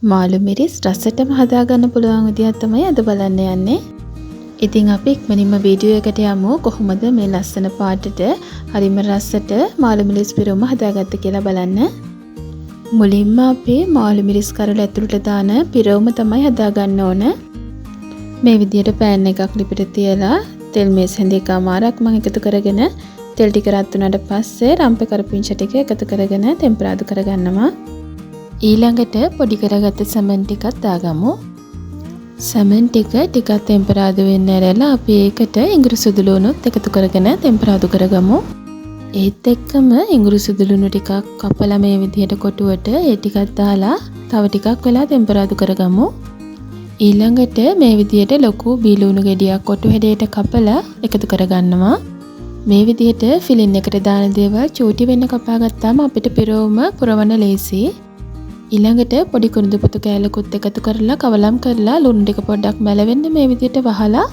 මාළු මිරිස් රසටම හදාගන්න පුළුවන් විදියක් තමයි අද බලන්න යන්නේ. ඉතින් අපි ඉක්මනින්ම වීඩියෝ එකට යමු කොහොමද මේ ලස්සන පාටට හරිම රසට මාළු මිරිස් පිරුම හදාගත්තේ කියලා බලන්න. මුලින්ම අපි මාළු මිරිස් කරල ඇතුළට දාන පිරවුම තමයි හදාගන්න ඕන. මේ විදියට පෑන් එකක් ලිපිට තියලා තෙල් මේස් හැඳේකමාරක් මම එකතු කරගෙන තෙල් ටික රත් වුණාට පස්සේ රම්පේ කරපිංචා ටික එකතු කරගෙන ටෙම්පරාදු කරගන්නවා. ඊළඟට පොඩි කරගත්ත සමන් ටිකක් දාගමු. සමන් ටික ටිකක් ටෙම්පරාදු වෙන්න ඇරලා අපි ඒකට ඉඟුරු සුදුලුණුත් එකතු කරගෙන ටෙම්පරාදු කරගමු. ඒත් එක්කම ඉඟුරු සුදුලුණු ටිකක් කපලා මේ විදිහට කොටුවට ඒ ටිකක් දාලා තව ටිකක් වෙලා ටෙම්පරාදු කරගමු. ඊළඟට මේ විදිහට ලොකු බීලුණු ගෙඩියක් කොටු හැඩයට කපලා එකතු කරගන්නවා. මේ විදිහට ෆිලින් එකට දාන දේවල් චූටි වෙන්න කපා ගත්තාම අපිට පිරවුම පුරවන්න ලේසි. ඊළඟට පොඩි කුරුඳු පොතු කෑල්ලකුත් එකතු කරලා කවලම් කරලා ලුණු ටික පොඩ්ඩක් මැලවෙන්න මේ විදිහට වහලා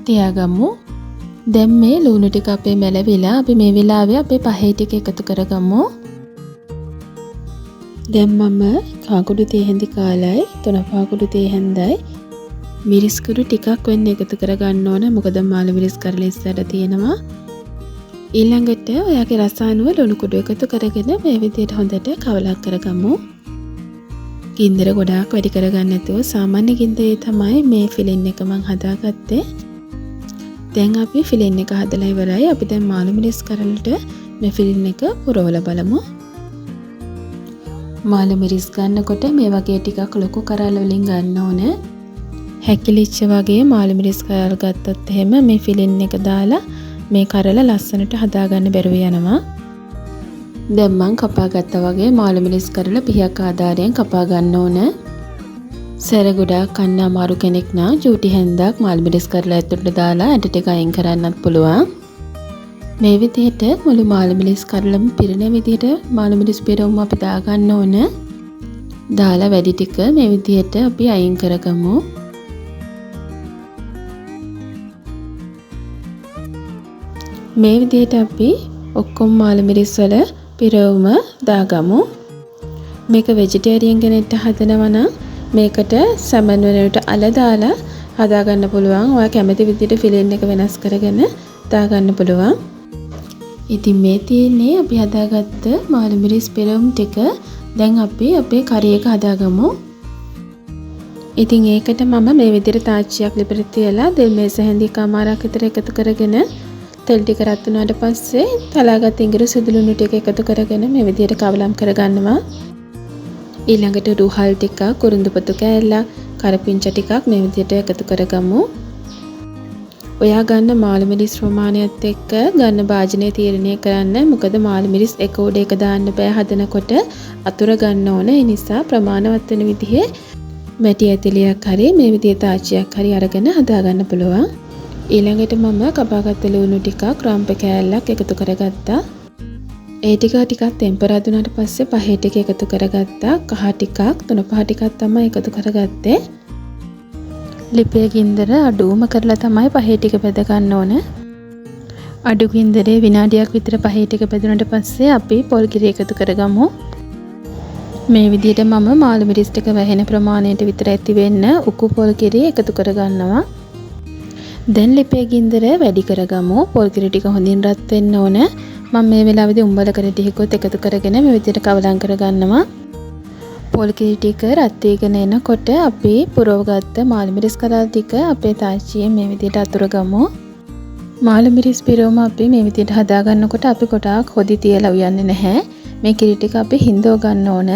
තියාගමු. දැන් මේ ලුණු ටික අපේ මැලවිලා අපි මේ වෙලාවේ අපේ පහේ ටික එකතු කරගමු. දැන් මම කාකුඩු තේ හැඳි කාලයි තුනපාකුඩු තේ හැඳයි මිරිස් කුඩු ටිකක් වෙන්න එකතු කරගන්න ඕන. මොකද මාළු මිරිස් කරලා ඉස්සරහ තියෙනවා. ඊළඟට ඔයාගේ රස අනුව ලුණු කුඩු එකතු කරගෙන මේ විදිහට හොඳට කවලක් කරගමු. ගින්දර ගොඩාක් වැඩි කරගන්න නැතුව සාමාන්‍ය ගින්දරේ තමයි මේ ෆිලින් එක මම හදාගත්තේ. දැන් අපි ෆිලින් එක හදලා ඉවරයි. අපි දැන් මාළු මිරිස් කරලට මේ ෆිලින් එක පුරවලා බලමු. මාළු මිරිස් ගන්නකොට මේ වගේ ටිකක් ලොකු කරල් වලින් ගන්න ඕන. හැකිලිච්ච වගේ මාළු මිරිස් කරල් ගත්තොත් එහෙම මේ ෆිලින් එක දාලා මේ කරල ලස්සනට හදාගන්න බැරුව යනවා. දැන් මම කපා ගත්තා වගේ මාළු මිරිස් කරලා පිහක් ආධාරයෙන් කපා ගන්න ඕන. සැර ගොඩාක් කන්න අමාරු කෙනෙක් නම් චූටි හැන්දක් මාළු මිරිස් කරලා ඇතුළට දාලා ඇට ටික අයින් කරන්නත් පුළුවන්. මේ විදිහට මුළු මාළු මිරිස් කරලම පිරෙන විදිහට මාළු මිරිස් පිරවුම අපි දා ගන්න ඕන. දාලා වැඩි ටික මේ විදිහට අපි අයින් කරගමු. මේ විදිහට අපි ඔක්කොම මාළු මිරිස් වල පිරවුම දාගමු. මේක වෙජිටේරියන් කෙනෙක්ට හදනවා නම් මේකට සමන් වෙනට අල දාලා හදාගන්න පුළුවන්. ඔයා කැමති විදිහට ෆිලින් එක වෙනස් කරගෙන දාගන්න පුළුවන්. ඉතින් මේ තියෙන්නේ අපි හදාගත්ත මාළු මිරිස් පිරවුම් ටික. දැන් අපි අපේ කරි එක හදාගමු. ඉතින් ඒකට මම මේ විදිහට තාච්චියක් ලිපිට තියලා දෙල් මේස හැඳිකමාරක් විතර එකතු කරගෙන තෙල් ටික රත් වුණාට පස්සේ තලාගත් ඉඟුරු සුදුලුණු ටික එකතු කරගෙන මේ විදිහට කවලම් කරගන්නවා. ඊළඟට රුහල් ටිකක් කුරුඳු පොතු කෑල්ලක් කරපිංචා ටිකක් මේ විදිහට එකතු කරගමු. ඔයා ගන්න මාළු මිරිස් ප්‍රමාණයත් එක්ක ගන්න භාජනය තීරණය කරන්න. මොකද මාළු මිරිස් එක උඩ එක දාන්න බෑ හදනකොට අතුර ගන්න ඕන. ඒ නිසා ප්‍රමාණවත් වෙන විදිහේ මැටි ඇතිලියක් හරි මේ විදිහේ තාච්චියක් හරි අරගෙන හදාගන්න පුළුවන්. ඊළඟට මම කපාගත්ත ලුණු ටිකක් රම්පේ කෑල්ලක් එකතු කරගත්තා. ඒ ටිකක් ටෙම්පරාදු වුණාට පස්සේ පහේ ටික එකතු කරගත්තා. කහ ටිකක් තුන පහ ටිකක් තමයි එකතු කරගත්තේ. ලිපේ ගින්දර අඩුවම කරලා තමයි පහේ ටික බෙද ගන්න ඕන. අඩු ගින්දරේ විනාඩියක් විතර පහේ ටික බෙදුනට පස්සේ අපි පොල් කිරි එකතු කරගමු. මේ විදිහට මම මාළු මිරිස් ටික වැහෙන ප්‍රමාණයට විතර ඇති වෙන්න උකු පොල් කිරි එකතු කරගන්නවා. දැන් ලිපේ ගින්දර වැඩි කරගමු. පොල් කිරි ටික හොඳින් රත් වෙන්න ඕන. මම මේ වෙලාවේදී උඹලකට ටිකකුත් එකතු කරගෙන මේ විදිහට කවලම් කරගන්නවා. පොල් කිරි ටික රත් වෙගෙන එනකොට අපි පුරවගත්ත මාළු මිරිස් කරල් ටික අපේ තාච්චියෙන් මේ විදිහට අතුරගමු. මාළු මිරිස් පිරවුම අපි මේ විදිහට හදාගන්නකොට අපි කොටාක් හොදි තියලා උයන්නේ නැහැ. මේ කිරි ටික අපි හින්දව ගන්න ඕන.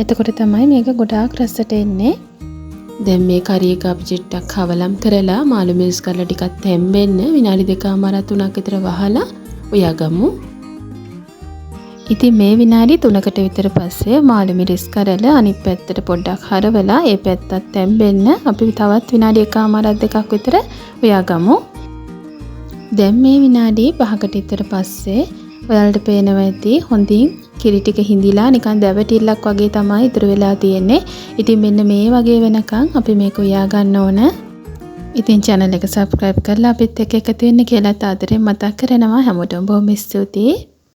එතකොට තමයි මේක ගොඩාක් රසට එන්නේ. දැන් මේ කරි එක අපි චිට්ටක් කවලම් කරලා මාළු මිරිස් කරලා ටිකක් තැම්බෙන්න විනාඩි 2-3 විතර වහලා උයාගමු. ඉතින් මේ විනාඩි 3කට විතර පස්සේ මාළු මිරිස් කරලා අනිත් පැත්තට පොඩ්ඩක් හරවලා ඒ පැත්තත් තැම්බෙන්න අපි තවත් විනාඩි 1-2ක් විතර උයාගමු. දැන් මේ විනාඩි 5කට විතර පස්සේ ඔයාලට පේනවා ඇති හොඳින් කිරි ටික හිඳිලා නිකන් දැවටිල්ලක් වගේ තමයි ඉතුරු වෙලා තියෙන්නේ. ඉතින් මෙන්න මේ වගේ වෙනකන් අපි මේක උයා ගන්න ඕන. ඉතින් channel එක subscribe කරලා අපිත් එක්ක එකතු වෙන්න කියලා ආදරෙන් මතක් කරනවා. හැමෝටම බොහොම ස්තුතියි.